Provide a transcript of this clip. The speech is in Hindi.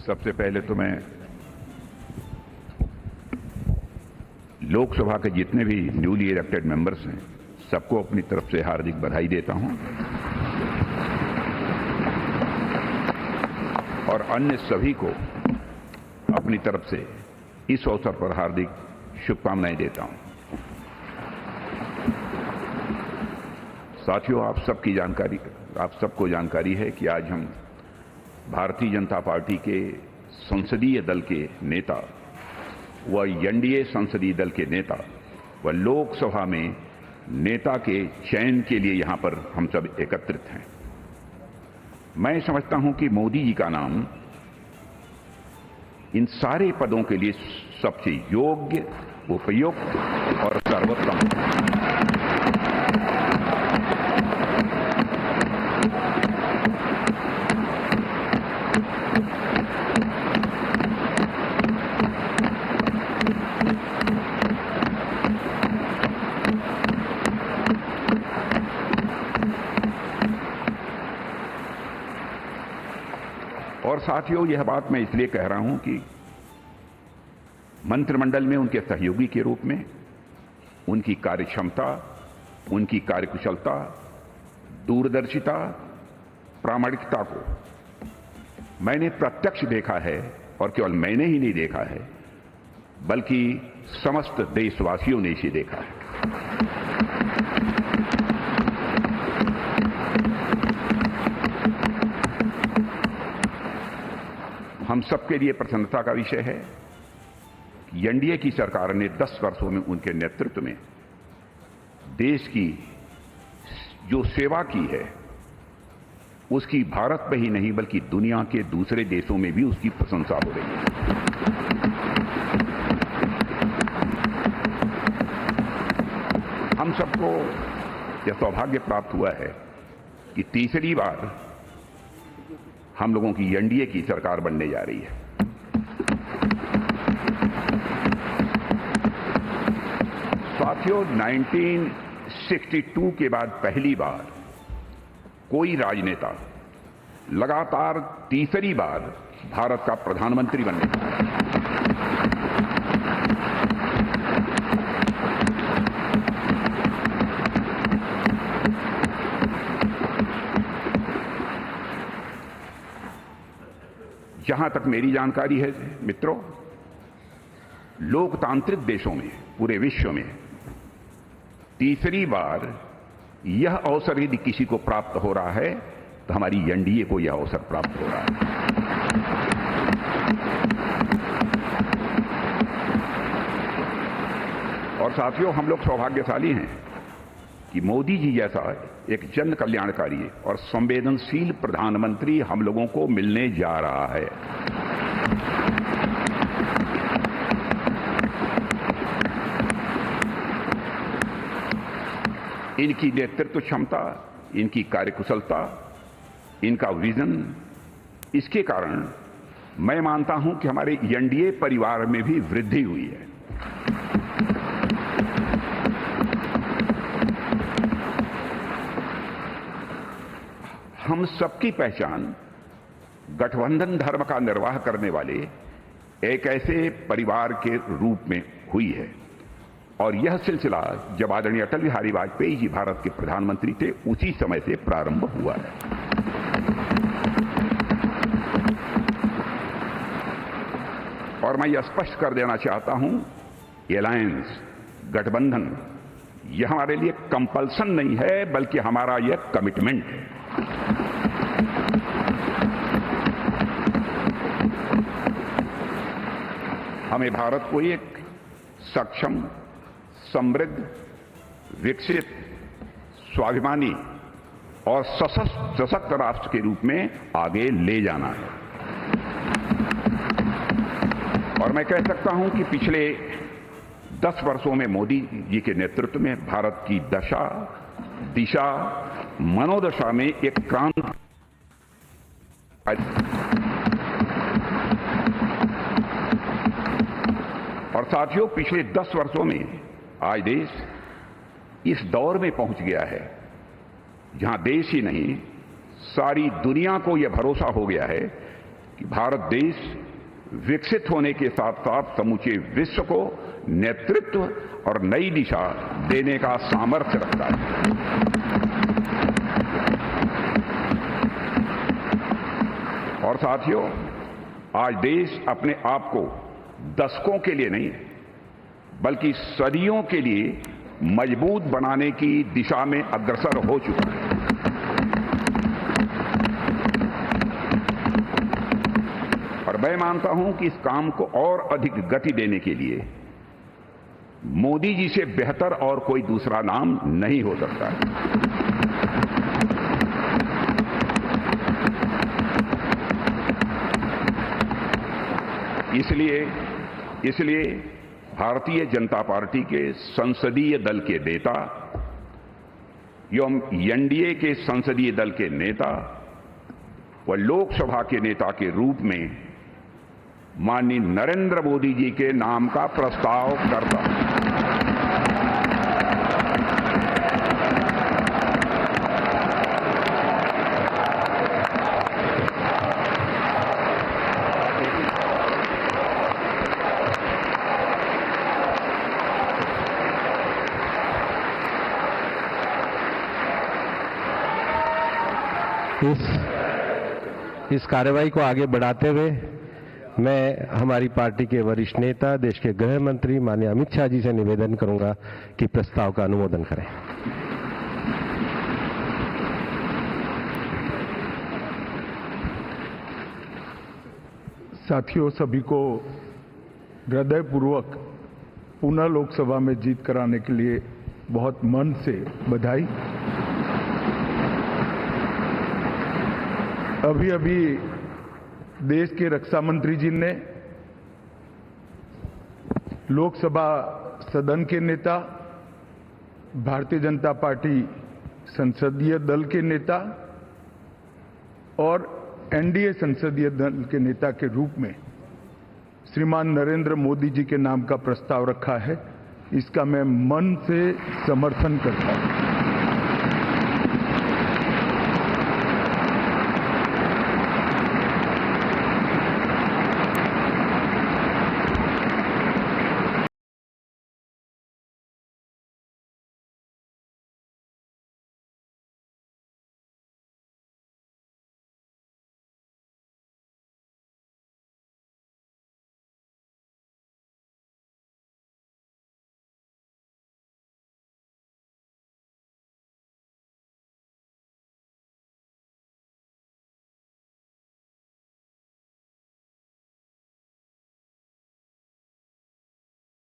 सबसे पहले तो मैं लोकसभा के जितने भी न्यूली इलेक्टेड मेंबर्स हैं सबको अपनी तरफ से हार्दिक बधाई देता हूं और अन्य सभी को अपनी तरफ से इस अवसर पर हार्दिक शुभकामनाएं देता हूं। साथियों, आप सबको जानकारी है कि आज हम भारतीय जनता पार्टी के संसदीय दल के नेता व एनडीए संसदीय दल के नेता व लोकसभा में नेता के चयन के लिए यहां पर हम सब एकत्रित हैं। मैं समझता हूं कि मोदी जी का नाम इन सारे पदों के लिए सबसे योग्य, उपयुक्त और सर्वोत्तम और साथियों, यह बात मैं इसलिए कह रहा हूं कि मंत्रिमंडल में उनके सहयोगी के रूप में उनकी कार्यक्षमता, उनकी कार्यकुशलता, दूरदर्शिता, प्रामाणिकता को मैंने प्रत्यक्ष देखा है और केवल मैंने ही नहीं देखा है बल्कि समस्त देशवासियों ने इसे देखा है। हम सबके लिए प्रसन्नता का विषय है कि एनडीए की सरकार ने 10 वर्षों में उनके नेतृत्व में देश की जो सेवा की है उसकी भारत में ही नहीं बल्कि दुनिया के दूसरे देशों में भी उसकी प्रशंसा हो रही है। हम सबको यह सौभाग्य प्राप्त हुआ है कि तीसरी बार हम लोगों की एनडीए की सरकार बनने जा रही है। साथियों, 1962 के बाद पहली बार कोई राजनेता लगातार तीसरी बार भारत का प्रधानमंत्री बनने जा रहा है। जहां तक मेरी जानकारी है मित्रों, लोकतांत्रिक देशों में पूरे विश्व में तीसरी बार यह अवसर यदि किसी को प्राप्त हो रहा है तो हमारी एनडीए को यह अवसर प्राप्त हो रहा है। और साथियों, हम लोग सौभाग्यशाली हैं कि मोदी जी जैसा एक जन कल्याणकारी और संवेदनशील प्रधानमंत्री हम लोगों को मिलने जा रहा है। इनकी नेतृत्व क्षमता, इनकी कार्यकुशलता, इनका विजन, इसके कारण मैं मानता हूं कि हमारे एनडीए परिवार में भी वृद्धि हुई है। हम सबकी पहचान गठबंधन धर्म का निर्वाह करने वाले एक ऐसे परिवार के रूप में हुई है और यह सिलसिला जब आदरणीय अटल बिहारी वाजपेयी जी भारत के प्रधानमंत्री थे उसी समय से प्रारंभ हुआ है। और मैं यह स्पष्ट कर देना चाहता हूं, एलायंस, गठबंधन, यह हमारे लिए कंपल्सन नहीं है बल्कि हमारा यह कमिटमेंट है। हमें भारत को एक सक्षम, समृद्ध, विकसित, स्वाभिमानी और सशक्त राष्ट्र के रूप में आगे ले जाना है। और मैं कह सकता हूं कि पिछले 10 वर्षों में मोदी जी के नेतृत्व में भारत की दशा, दिशा, मनोदशा में एक क्रांति और साथियों, पिछले 10 वर्षों में आज देश इस दौर में पहुंच गया है जहां देश ही नहीं सारी दुनिया को यह भरोसा हो गया है कि भारत देश विकसित होने के साथ साथ समूचे विश्व को नेतृत्व और नई दिशा देने का सामर्थ्य रखता है। और साथियों, आज देश अपने आप को दशकों के लिए नहीं बल्कि सदियों के लिए मजबूत बनाने की दिशा में अग्रसर हो चुका है। और मैं मानता हूं कि इस काम को और अधिक गति देने के लिए मोदी जी से बेहतर और कोई दूसरा नाम नहीं हो सकता है। इसलिए भारतीय जनता पार्टी के संसदीय दल के नेता एवं एनडीए के संसदीय दल के नेता व लोकसभा के नेता के रूप में माननीय नरेंद्र मोदी जी के नाम का प्रस्ताव करता हूं। इस कार्यवाही को आगे बढ़ाते हुए मैं हमारी पार्टी के वरिष्ठ नेता देश के गृह मंत्री माननीय अमित शाह जी से निवेदन करूंगा कि प्रस्ताव का अनुमोदन करें। साथियों, सभी को हृदयपूर्वक पुनः लोकसभा में जीत कराने के लिए बहुत मन से बधाई। अभी देश के रक्षा मंत्री जी ने लोकसभा सदन के नेता, भारतीय जनता पार्टी संसदीय दल के नेता और एनडीए संसदीय दल के नेता के रूप में श्रीमान नरेंद्र मोदी जी के नाम का प्रस्ताव रखा है। इसका मैं मन से समर्थन करता हूं।